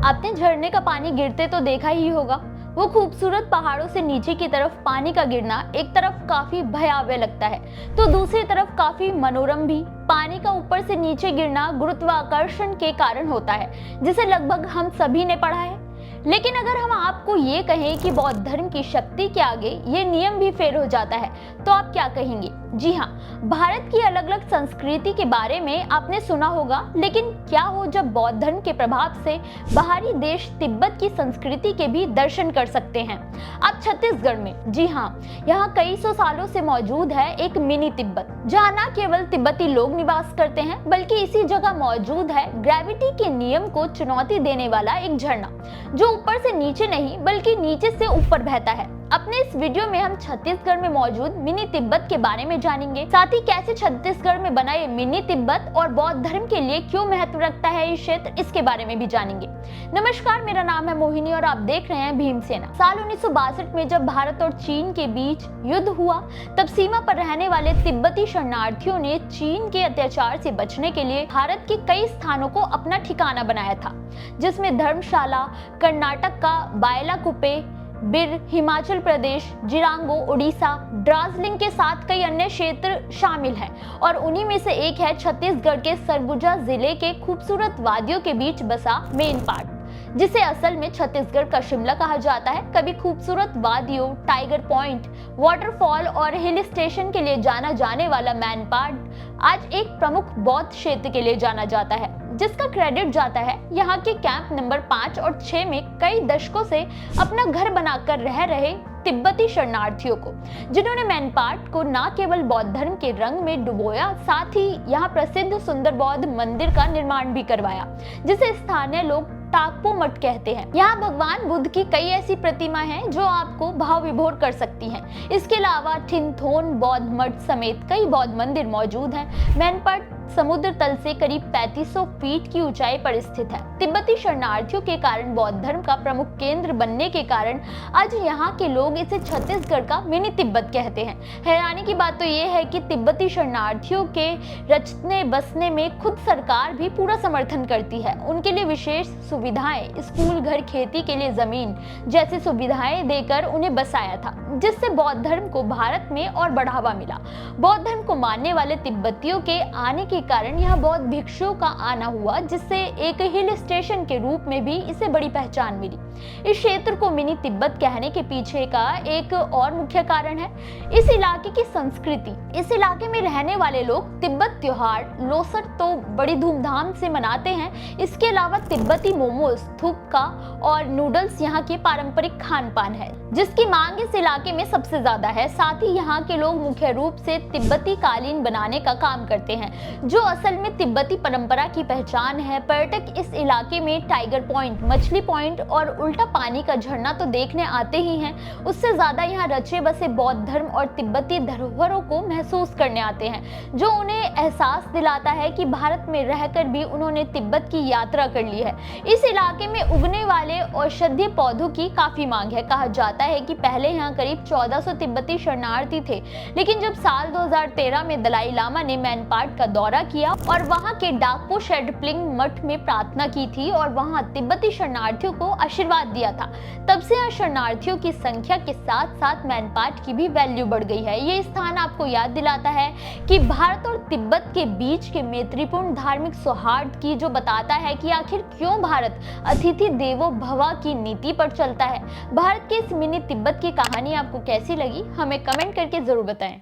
आपने झरने का पानी गिरते तो देखा ही होगा। वो खूबसूरत पहाड़ों से नीचे की तरफ पानी का गिरना एक तरफ काफी भयावह लगता है तो दूसरी तरफ काफी मनोरम भी। पानी का ऊपर से नीचे गिरना गुरुत्वाकर्षण के कारण होता है, जिसे लगभग हम सभी ने पढ़ा है। लेकिन अगर हम आपको ये कहें कि बौद्ध धर्म की शक्ति के आगे ये नियम भी फेल हो जाता है, तो आप क्या कहेंगे? जी हाँ, भारत की अलग अलग संस्कृति के बारे में आपने सुना होगा, लेकिन क्या हो जब बौद्ध धर्म के प्रभाव से बाहरी देश तिब्बत की संस्कृति के भी दर्शन कर सकते हैं। अब छत्तीसगढ़ में, जी हाँ, यहाँ कई सौ सालों से मौजूद है एक मिनी तिब्बत, जहाँ न केवल तिब्बती लोग निवास करते हैं, बल्कि इसी जगह मौजूद है ग्रेविटी के नियम को चुनौती देने वाला एक झरना, जो ऊपर से नीचे नहीं बल्कि नीचे से ऊपर बहता है। अपने इस वीडियो में हम छत्तीसगढ़ में मौजूद मिनी तिब्बत के बारे में जानेंगे, साथ ही कैसे छत्तीसगढ़ में बना ये मिनी तिब्बत और बौद्ध धर्म के लिए क्यों महत्व रखता है ये क्षेत्र, इसके बारे में भी जानेंगे। नमस्कार, मेरा नाम है मोहिनी और आप देख रहे हैं भीमसेना। साल 1962 में जब भारत और चीन के बीच युद्ध हुआ, तब सीमा पर रहने वाले तिब्बती शरणार्थियों ने चीन के अत्याचार से बचने के लिए भारत के कई स्थानों को अपना ठिकाना बनाया था, जिसमें धर्मशाला, कर्नाटक का बायलाकुप्पे, बिर, हिमाचल प्रदेश, जिरांगो, उड़ीसा, दार्जिलिंग के साथ कई अन्य क्षेत्र शामिल हैं और उन्हीं में से एक है छत्तीसगढ़ के सरगुजा जिले के खूबसूरत वादियों के बीच बसा मैनपाट, जिसे असल में छत्तीसगढ़ का शिमला कहा जाता है। कभी खूबसूरत वादियों, टाइगर पॉइंट, वाटरफॉल और हिल स्टेशन के लिए जाना जाने वाला मैनपाट आज एक प्रमुख बौद्ध क्षेत्र के लिए जाना जाता है, जिसका क्रेडिट जाता है यहाँ के कैंप नंबर 5 और 6 में कई दशकों से अपना घर बनाकर रह रहे तिब्बती शरणार्थियों को, जिन्होंने मैनपाट को न केवल बौद्ध धर्म के रंग में डुबोया, साथ ही यहाँ प्रसिद्ध सुंदर बौद्ध मंदिर का निर्माण भी करवाया, जिसे स्थानीय लोग टाकपो मठ कहते हैं। यहाँ भगवान बुद्ध की कई ऐसी प्रतिमा हैं जो आपको भाव विभोर कर सकती हैं। इसके अलावा थिनथोन बौद्ध मठ समेत कई बौद्ध मंदिर मौजूद हैं। मैनपाट समुद्र तल से करीब 3500 फीट की ऊंचाई पर स्थित है। तिब्बती शरणार्थियों के कारण बौद्ध धर्म का प्रमुख केंद्र बनने के कारण आज यहाँ के लोग इसे छत्तीसगढ़ का मिनी तिब्बत कहते हैं। हैरानी की बात तो ये है कि तिब्बती शरणार्थियों के रचने बसने में खुद सरकार भी पूरा समर्थन करती है। उनके लिए विशेष सुविधाएं, स्कूल, घर, खेती के लिए जमीन जैसी सुविधाएं देकर उन्हें बसाया था, जिससे बौद्ध धर्म को भारत में और बढ़ावा मिला। बौद्ध धर्म को मानने वाले तिब्बतियों के आने के कारण यहाँ बौद्ध भिक्षुओं का आना हुआ, जिससे एक हिल स्टेशन के रूप में भी इसे बड़ी पहचान मिली। इस क्षेत्र को मिनी तिब्बत कहने के पीछे का एक और मुख्य कारण है इस इलाके की संस्कृति। इस इलाके में रहने वाले लोग तिब्बत त्योहार लोसर तो बड़ी धूमधाम से मनाते हैं। इसके अलावा तिब्बती मोमोज, थुपका और नूडल्स यहाँ के पारंपरिक खान पान है, जिसकी मांग इस इलाके में सबसे ज्यादा है। साथ ही यहाँ के लोग मुख्य रूप से तिब्बती कालीन बनाने का काम करते हैं, जो असल में तिब्बती परंपरा की पहचान है। पर्यटक इस इलाके में टाइगर पॉइंट, मछली पॉइंट और उल्टा पानी का झरना तो देखने आते ही हैं, उससे ज्यादा यहाँ रचे बसे बौद्ध धर्म और तिब्बती धरोहरों को महसूस करने आते हैं, जो उन्हें एहसास दिलाता है कि भारत में रहकर भी उन्होंने तिब्बत की यात्रा कर ली है। इस इलाके में उगने वाले औषधीय पौधों की काफी मांग है। कहा जाता है कि पहले यहाँ करीब 1400 तिब्बती शरणार्थी थे, लेकिन जब साल 2013 में दलाई लामा ने मैनपाट का दौरा किया और वहां के डाकपो शेड्पलिंग मठ में प्रार्थना की थी और वहां तिब्बती शरणार्थियों को आशीर्वाद दिया था, तब से यहाँ शरणार्थियों की संख्या के साथ साथ मैनपाट की भी वैल्यू बढ़ गई है। ये स्थान आपको याद दिलाता है कि भारत और तिब्बत के बीच के मैत्रीपूर्ण धार्मिक सौहार्द की, जो बताता है कि आखिर क्यों भारत अतिथि देवो भव की नीति पर चलता है। भारत के इस मिनी तिब्बत की कहानी आपको कैसी लगी, हमें कमेंट करके जरूर बताएं।